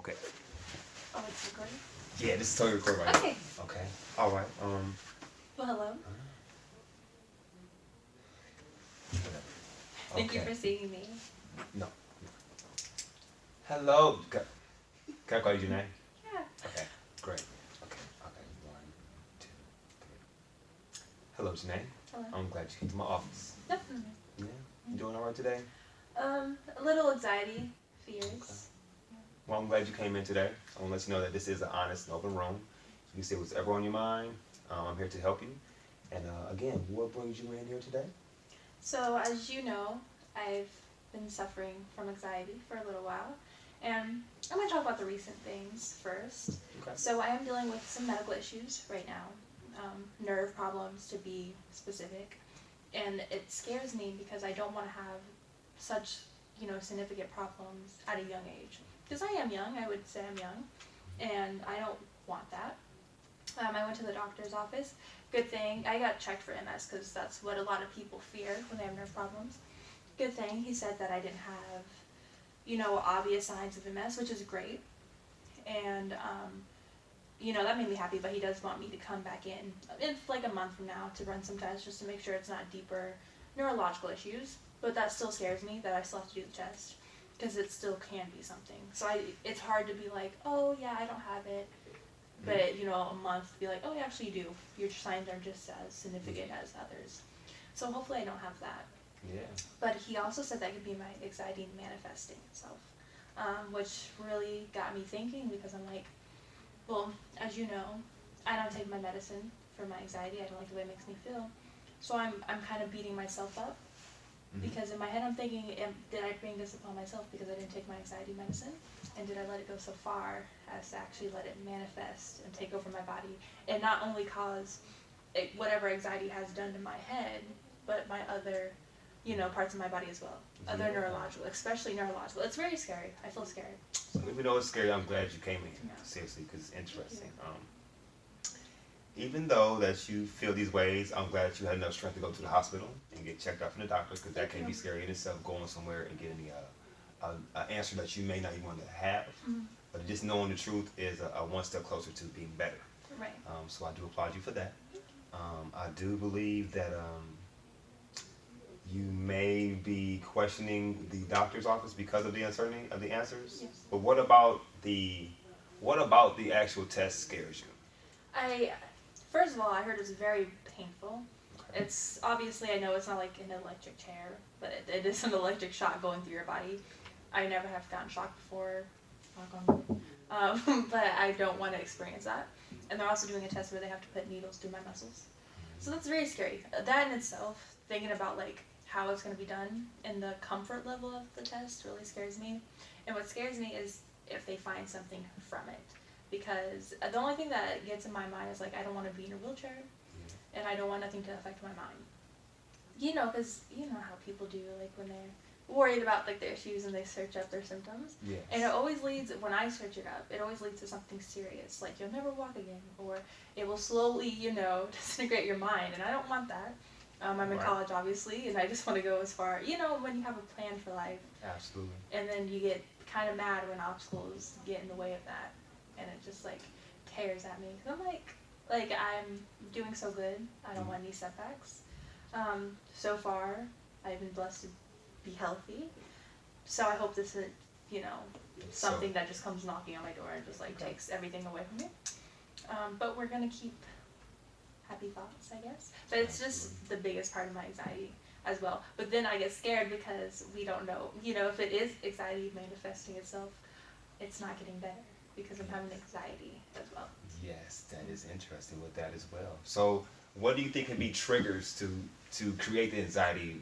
Okay. Oh, it's recording? Yeah, this is totally recorded right Okay. now. Okay. All right. Well, hello. Thank you Okay. for seeing me. No. Hello. Can I call you Janae? Yeah. Okay. Great. Okay. Okay. One, two, three. Hello, Janae. Hello. I'm glad you came to my office. Yep. Yeah. You doing all right today? A little anxiety, fears. Well, I'm glad you came in today. I want to let you know that this is an honest and open room. You can say whatever on your mind. I'm here to help you. And again, what brings you in here today? So, as you know, I've been suffering from anxiety for a little while. And I'm going to talk about the recent things first. Okay. So, I am dealing with some medical issues right now, nerve problems to be specific. And it scares me because I don't want to have such, significant problems at a young age. Because I am young, I would say I'm young, and I don't want that. I went to the doctor's office. Good thing, I got checked for MS because that's what a lot of people fear when they have nerve problems. Good thing, he said that I didn't have, obvious signs of MS, which is great. And, that made me happy, but he does want me to come back in like a month from now to run some tests just to make sure it's not deeper neurological issues. But that still scares me that I still have to do the test because it still can be something. So it's hard to be like, oh yeah, I don't have it. But, a month be like, oh, yeah, actually you do. Your signs are just as significant as others. So hopefully I don't have that. Yeah. But he also said that could be my anxiety manifesting itself, which really got me thinking because I'm like, well, as you know, I don't take my medicine for my anxiety. I don't like the way it makes me feel. So I'm kind of beating myself up because in my head I'm thinking, did I bring this upon myself because I didn't take my anxiety medicine? And did I let it go so far as to actually let it manifest and take over my body and not only cause whatever anxiety has done to my head, but my other, parts of my body as well. Other neurological, especially neurological. It's very scary. I feel scared. So even though it's scary, I'm glad you came in here. Yeah. Seriously, because it's interesting. Even though that you feel these ways, I'm glad that you had enough strength to go to the hospital and get checked out from the doctor because that can be scary in itself, going somewhere and getting an answer that you may not even want to have. But just knowing the truth is a one step closer to being better. Right. So I do applaud you for that. I do believe that you may be questioning the doctor's office because of the uncertainty of the answers. Yes. But what about the actual test scares you? First of all, I heard it's very painful. Okay. It's obviously, I know it's not like an electric chair, but it is an electric shock going through your body. I never have gotten shocked before, knock on wood. But I don't want to experience that. And they're also doing a test where they have to put needles through my muscles. So that's very scary. That in itself, thinking about like how it's going to be done and the comfort level of the test really scares me. And what scares me is if they find something from it. Because the only thing that gets in my mind is like I don't want to be in a wheelchair and I don't want nothing to affect my mind. Because you know how people do, like when they're worried about like their issues and they search up their symptoms. Yes. And it always leads, when I search it up, it always leads to something serious, like you'll never walk again, or it will slowly, disintegrate your mind, and I don't want that. I'm in Right. college, obviously, and I just want to go as far, when you have a plan for life, Absolutely. and then you get kind of mad when obstacles get in the way of that, and it just like tears at me. I'm like I'm doing so good. I don't want any setbacks. So far, I've been blessed to be healthy. So I hope this isn't, something that just comes knocking on my door and just like takes everything away from me. But we're gonna keep happy thoughts, I guess. But it's just the biggest part of my anxiety as well. But then I get scared because we don't know, if it is anxiety manifesting itself, it's not getting better because I'm having anxiety as well. Yes, that is interesting with that as well. So, what do you think can be triggers to create the anxiety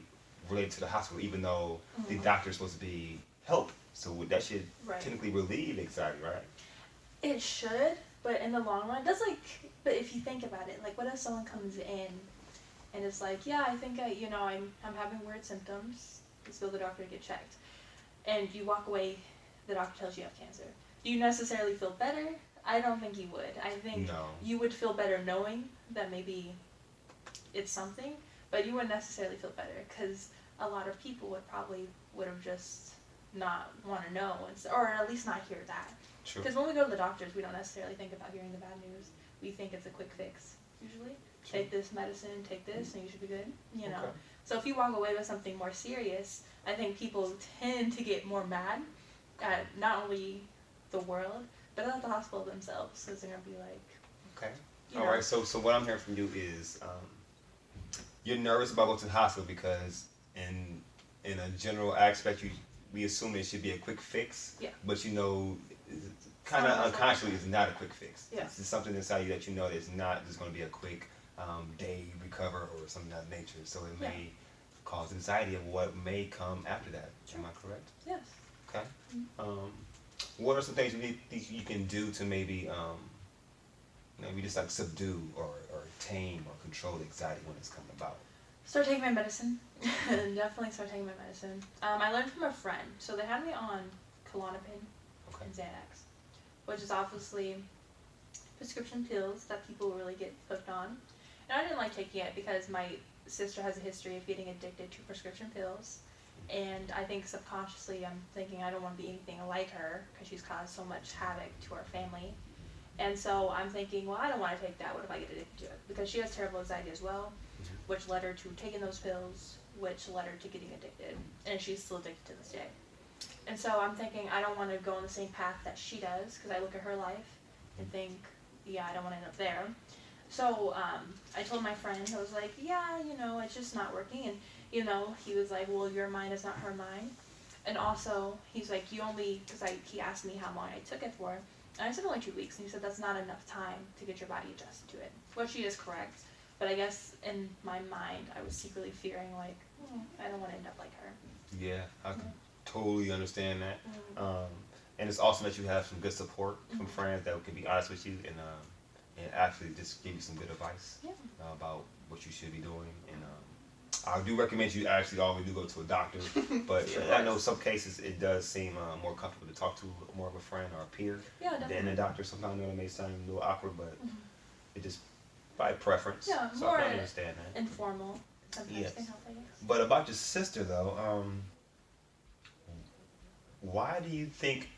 related to the hospital, even though the doctor's supposed to be help? So that should Right. technically relieve anxiety, right? It should, but in the long run, but if you think about it, like what if someone comes in and it's like, yeah, I think I'm having weird symptoms. Let's go to the doctor to get checked. And you walk away, the doctor tells you have cancer. Do you necessarily feel better? I don't think you would. I think No. you would feel better knowing that maybe it's something, but you wouldn't necessarily feel better because a lot of people would have just not want to know, or at least not hear that. True. Because when we go to the doctors, we don't necessarily think about hearing the bad news. We think it's a quick fix, usually. True. Take this medicine, take this, and you should be good, you know. Okay. So if you walk away with something more serious, I think people tend to get more mad at not only the world, but at the hospital themselves. Because they're going to be like, Okay. you All know. right. So what I'm hearing from you is you're nervous about going to the hospital because in a general aspect, we assume it should be a quick fix. Yeah. But you know, kind of Some of us unconsciously, it's not a quick fix. Yeah. It's something inside you that you know it's not just going to be a quick day recover or something of that nature. So it may cause anxiety of what may come after that. Sure. Am I correct? Yes. Okay. What are some things you can do to maybe maybe just like subdue or tame or control the anxiety when it's coming about? Start taking my medicine. Definitely start taking my medicine. I learned from a friend. So they had me on Klonopin Okay. and Xanax, which is obviously prescription pills that people really get hooked on. And I didn't like taking it because my sister has a history of getting addicted to prescription pills. And I think subconsciously I'm thinking I don't want to be anything like her because she's caused so much havoc to our family. And so I'm thinking, well, I don't want to take that. What if I get addicted to it? Because she has terrible anxiety as well, which led her to taking those pills, which led her to getting addicted. And she's still addicted to this day. And so I'm thinking I don't want to go on the same path that she does because I look at her life and think, yeah, I don't want to end up there. So I told my friend, I was like, yeah, you know, it's just not working. And, you know, he was like, well, your mind is not her mind. And also, he's like, you only, because he asked me how long I took it for. And I said only 2 weeks. And he said, that's not enough time to get your body adjusted to it. Which he is correct. But I guess in my mind, I was secretly fearing, like, I don't want to end up like her. Yeah, I can totally understand that. And it's awesome that you have some good support from friends that can be honest with you and actually just give you some good advice about what you should be doing. And I do recommend you actually always do go to a doctor. But I know some cases it does seem more comfortable to talk to more of a friend or a peer than a doctor. Sometimes it may sound a little awkward, but it just by preference. Yeah, so more I can understand that. informal. Sometimes Yes. can help, I guess. But about your sister though, why do you think?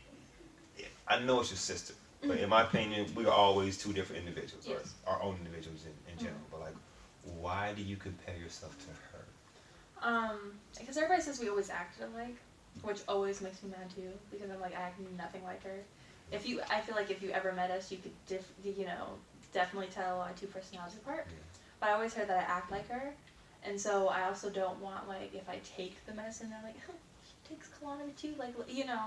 I know it's your sister, but in my opinion, we are always two different individuals, Yes. or our own individuals in general. But like, why do you compare yourself to her? Because everybody says we always acted alike, which always makes me mad too. Because I'm like, I act nothing like her. I feel like if you ever met us, you could, definitely tell our two personalities apart. Yeah. But I always heard that I act like her, and so I also don't want like if I take the medicine, they're like, she takes Klonopin too, like Yeah.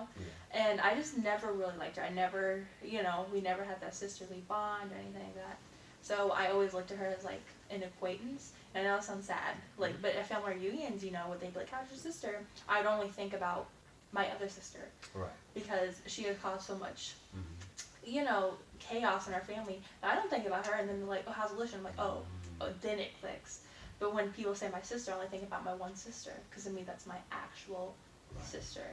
And I just never really liked her. I never, we never had that sisterly bond or anything like that. So I always looked at her as like an acquaintance. And I know it sounds sad, like, but if I'm reunions, they'd be like, "How's your sister?" I'd only think about my other sister Right. because she had caused so much, Mm-hmm. chaos in our family. I don't think about her, and then they're like, "Oh, how's Alicia?" I'm like, "Oh, then it clicks." But when people say my sister, I only think about my one sister because to me that's my actual sister.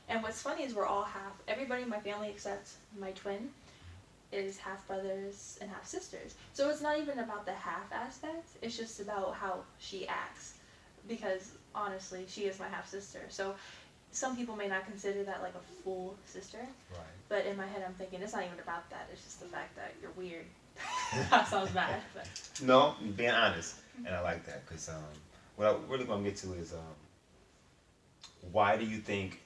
And what's funny is we're all everybody in my family except my twin is half brothers and half sisters. So it's not even about the half aspect, it's just about how she acts. Because honestly, she is my half sister. So some people may not consider that like a full sister. Right. But in my head I'm thinking it's not even about that, it's just the fact that you're weird. That sounds bad. But. No, being honest, and I like that because what I really want to get to is why do you think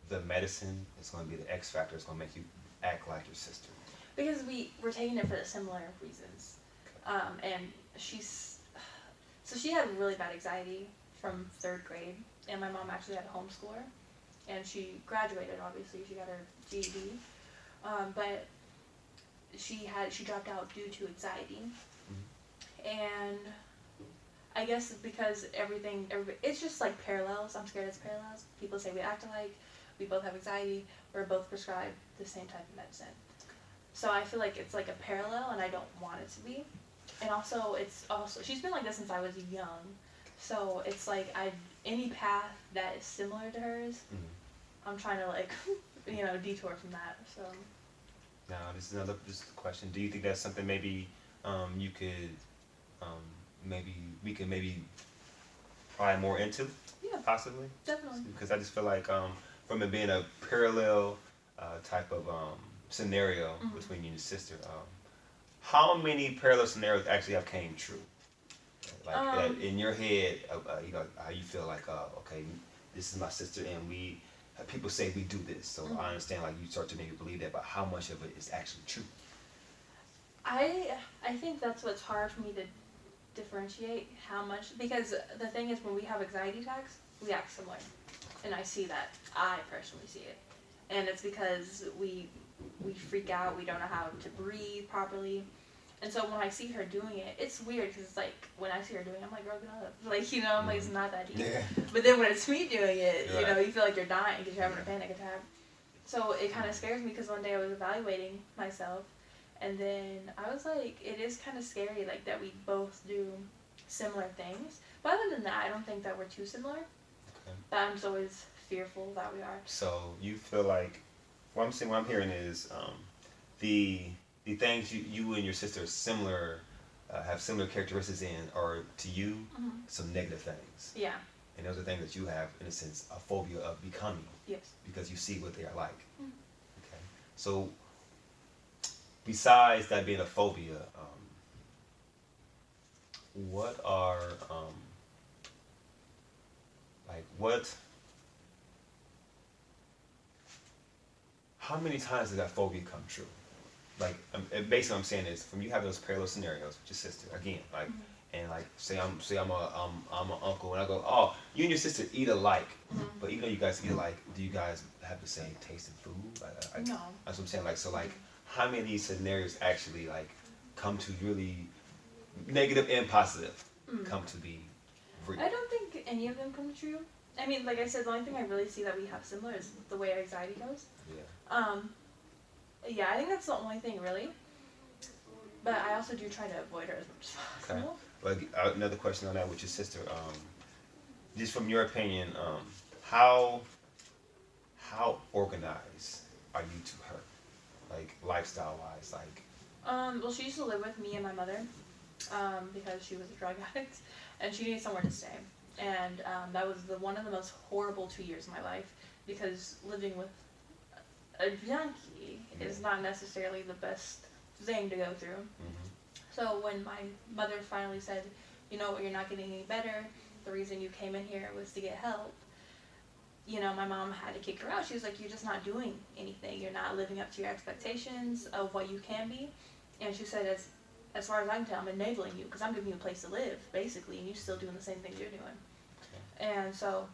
the medicine is going to be the X factor? It's going to make you act like your sister. Because we're taking it for the similar reasons. And she had really bad anxiety from 3rd grade, and my mom actually had a homeschool her, and she graduated, obviously, she got her GED, but she dropped out due to anxiety, and I guess because it's just like parallels. I'm scared it's parallels. People say we act alike, we both have anxiety, we're both prescribed the same type of medicine. So I feel like it's like a parallel, and I don't want it to be. And also, she's been like this since I was young. So it's like any path that is similar to hers, I'm trying to like, detour from that. So. Now, this is just a question. Do you think that's something maybe you could, we could pry more into? Yeah. Possibly? Definitely. Because I just feel like from it being a parallel type of scenario between you and your sister, how many parallel scenarios actually have came true? Like in your head, you know, how you feel like, okay, this is my sister, and we people say we do this, so I understand like you start to maybe believe that, but how much of it is actually true? I think that's what's hard for me to differentiate how much, because the thing is when we have anxiety attacks, we act similar, and I see that. I personally see it, and it's because we freak out. We don't know how to breathe properly. And so when I see her doing it, it's weird because it's like when I see her doing it, I'm like, girl, get up. Like, you know, I'm like, it's not that deep. Yeah. But then when it's me doing it, you know, Right. you feel like you're dying because you're having a panic attack. So it kind of scares me because one day I was evaluating myself, and then I was like, it is kind of scary, like, that we both do similar things. But other than that, I don't think that we're too similar. Okay. But I'm just always fearful that we are. So you feel like what I'm saying, what I'm hearing is the things you and your sister are similar, have similar characteristics in, are to you some negative things, Yeah. and those are things that you have, in a sense, a phobia of becoming Yes. because you see what they are like. Okay. So besides that being a phobia, what are like what? How many times did that phobia come true? Like, basically, what I'm saying is, from you have those parallel scenarios with your sister again, like, and like, I'm an uncle, and I go, oh, you and your sister eat alike, but even though you guys eat alike, do you guys have the same taste in food? No. That's what I'm saying. Like, so like, how many of these scenarios actually like come to really negative and positive come to be real? I don't think any of them come true. I mean, like I said, the only thing I really see that we have similar is the way our anxiety goes. Yeah. Yeah, I think that's the only thing really. But I also do try to avoid her as much as possible. Okay. But another question on that with your sister, just from your opinion, how organized are you to her, like lifestyle wise, like? Well, she used to live with me and my mother, because she was a drug addict, and she needed somewhere to stay. And that was one of the most horrible 2 years of my life, because living with a junkie is not necessarily the best thing to go through. So when my mother finally said, you know what, you're not getting any better, the reason you came in here was to get help, you know, my mom had to kick her out. She was like, you're just not doing anything. You're not living up to your expectations of what you can be. And she said, as far as I can tell, I'm enabling you because I'm giving you a place to live, basically, and you're still doing the same thing you're doing. Okay. And so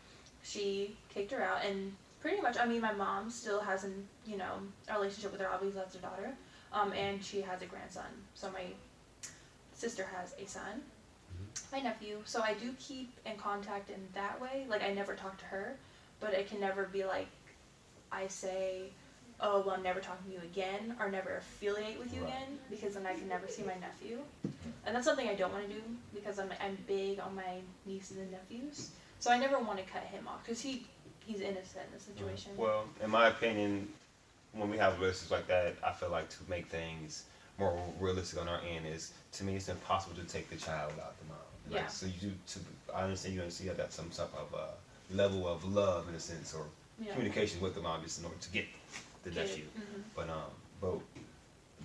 she kicked her out, and pretty much, I mean, my mom still has a relationship with her, obviously that's her daughter, and she has a grandson. So my sister has a son, my nephew, so I do keep in contact in that way. Like, I never talk to her, but it can never be like I say, oh, well, I'm never talking to you again, or never affiliate with you again, because then I can never see my nephew. And that's something I don't want to do, because I'm big on my nieces and nephews, so I never want to cut him off, because he's innocent in the situation. Well, in my opinion, when we have relationships like that, I feel like to make things more realistic on our end is, to me, it's impossible to take the child without the mom. Like, Yeah. So I understand you have that some type of level of love in a sense, or communication with the mom, just in order to get the nephew. But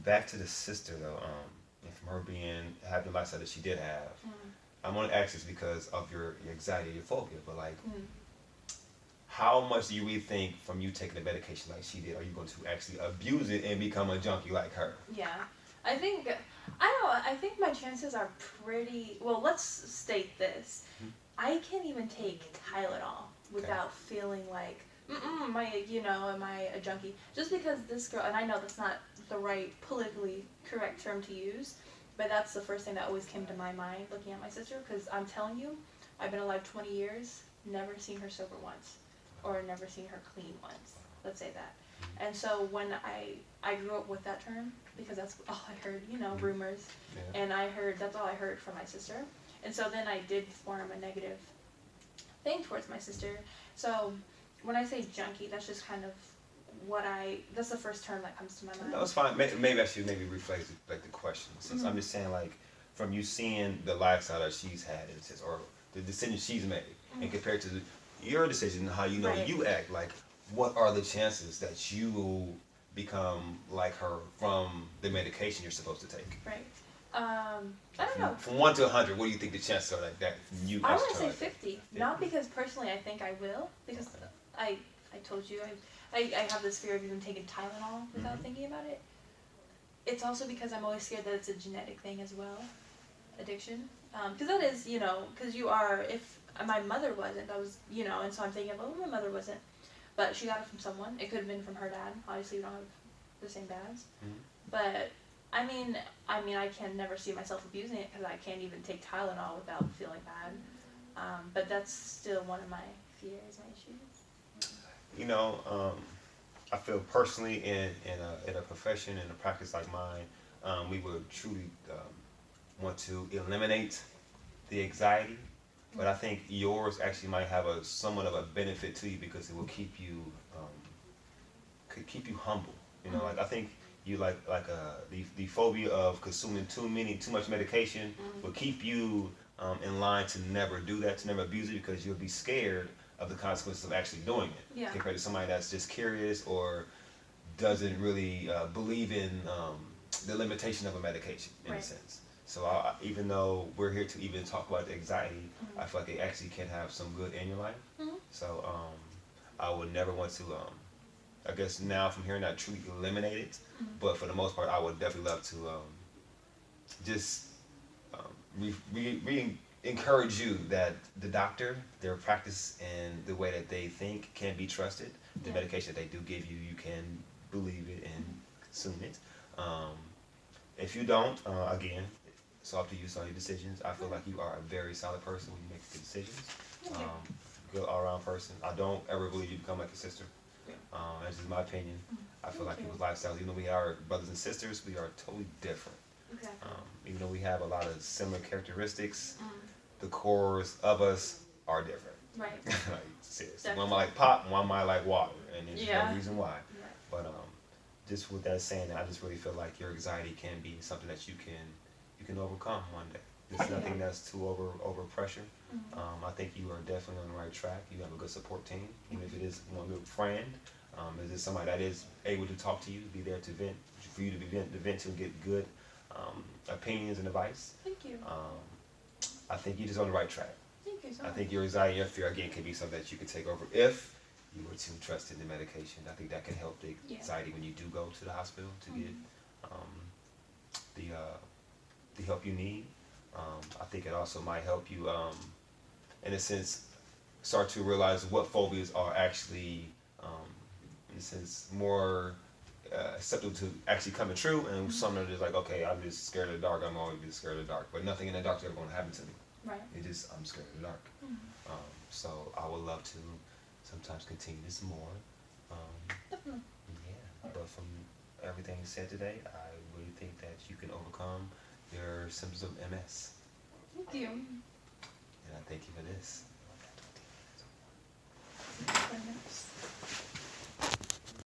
back to the sister though, and from her having the lifestyle that she did have, I want to ask this because of your anxiety, your phobia, but like, how much do you really think from you taking the medication like she did, are you going to actually abuse it and become a junkie like her? Yeah. I think my chances are pretty, well, let's state this. I can't even take Tylenol without feeling like, am I a junkie? Just because this girl, and I know that's not the right politically correct term to use, but that's the first thing that always came to my mind looking at my sister, because I'm telling you, I've been alive 20 years, never seen her sober once, or never seen her clean once, let's say that. And so when I grew up with that term, because that's all I heard, rumors, and that's all I heard from my sister. And so then I did form a negative thing towards my sister. So when I say junkie, that's just kind of that's the first term that comes to my mind. No, it's fine. Maybe I should rephrase the question. Since I'm just saying, like, from you seeing the lifestyle that she's had, or the decision she's made, and compared to your decision, how you know you act, like, what are the chances that you will become like her from the medication you're supposed to take? Right. I don't know. From 1 to 100, what do you think the chances are like that? You I actually want to try say like 50. Not because personally I think I will, because I told you I have this fear of even taking Tylenol without Mhm. thinking about it. It's also because I'm always scared that it's a genetic thing as well, addiction. Because that is, because you are, if my mother wasn't, I was, and so I'm thinking, well, my mother wasn't, but she got it from someone. It could have been from her dad. Obviously, we don't have the same dads. Mhm. But I can never see myself abusing it because I can't even take Tylenol without feeling bad. But that's still one of my fears, my issues. You know, I feel personally in a profession, in a practice like mine, we would truly want to eliminate the anxiety, but I think yours actually might have a somewhat of a benefit to you because it will keep you could keep you humble. You know, like I think you the phobia of consuming too much medication will keep you in line to never do that, to never abuse it, because you'll be scared of the consequences of actually doing it, Yeah. compared to somebody that's just curious or doesn't really believe in the limitation of a medication in a Right. sense. So even though we're here to even talk about the anxiety, I feel like it actually can have some good in your life. Mhm. So I would never want to. I guess now from hearing that, truly eliminate it. But for the most part, I would definitely love to just encourage you that the doctor, their practice, and the way that they think can be trusted. The Yeah. medication that they do give you, you can believe it and consume it. Um, if you don't, again, it's up to you. It's all your decisions. I feel like you are a very solid person when you make good decisions. Thank you. Good all-around person. I don't ever believe you become like a sister. Yeah. That's just my opinion. I feel Thank like you. people's lifestyles, even though we are brothers and sisters, we are totally different. Exactly. Even though we have a lot of similar characteristics, the cores of us are different. Right. Like, seriously. One Definitely. might like pop, one might like water, and there's Yeah. no reason why. Yeah. But just with that saying, I just really feel like your anxiety can be something that you can overcome one day. There's Yeah. nothing that's too over pressure. I think you are definitely on the right track. You have a good support team, even if it is one good friend. Is it somebody that is able to talk to you, be there to vent, for you to vent to get good opinions and advice? Thank you. I think you're just on the right track. Thank you so I much. think your anxiety and your fear again can be something that you can take over if you were to trust in the medication. I think that can help the Yeah. anxiety when you do go to the hospital to get the help you need. I think it also might help you, in a sense, start to realize what phobias are actually, in a sense, more acceptable to actually coming true, and some are just like, okay, I'm just scared of the dark. I'm always just scared of the dark, but nothing in the dark is ever going to happen to me. Right. It just I'm scared of the dark. So I would love to sometimes continue this more. Definitely. Yeah, but from everything you said today, I really think that you can overcome your symptoms of MS, Thank you. and I thank you for this. Very nice.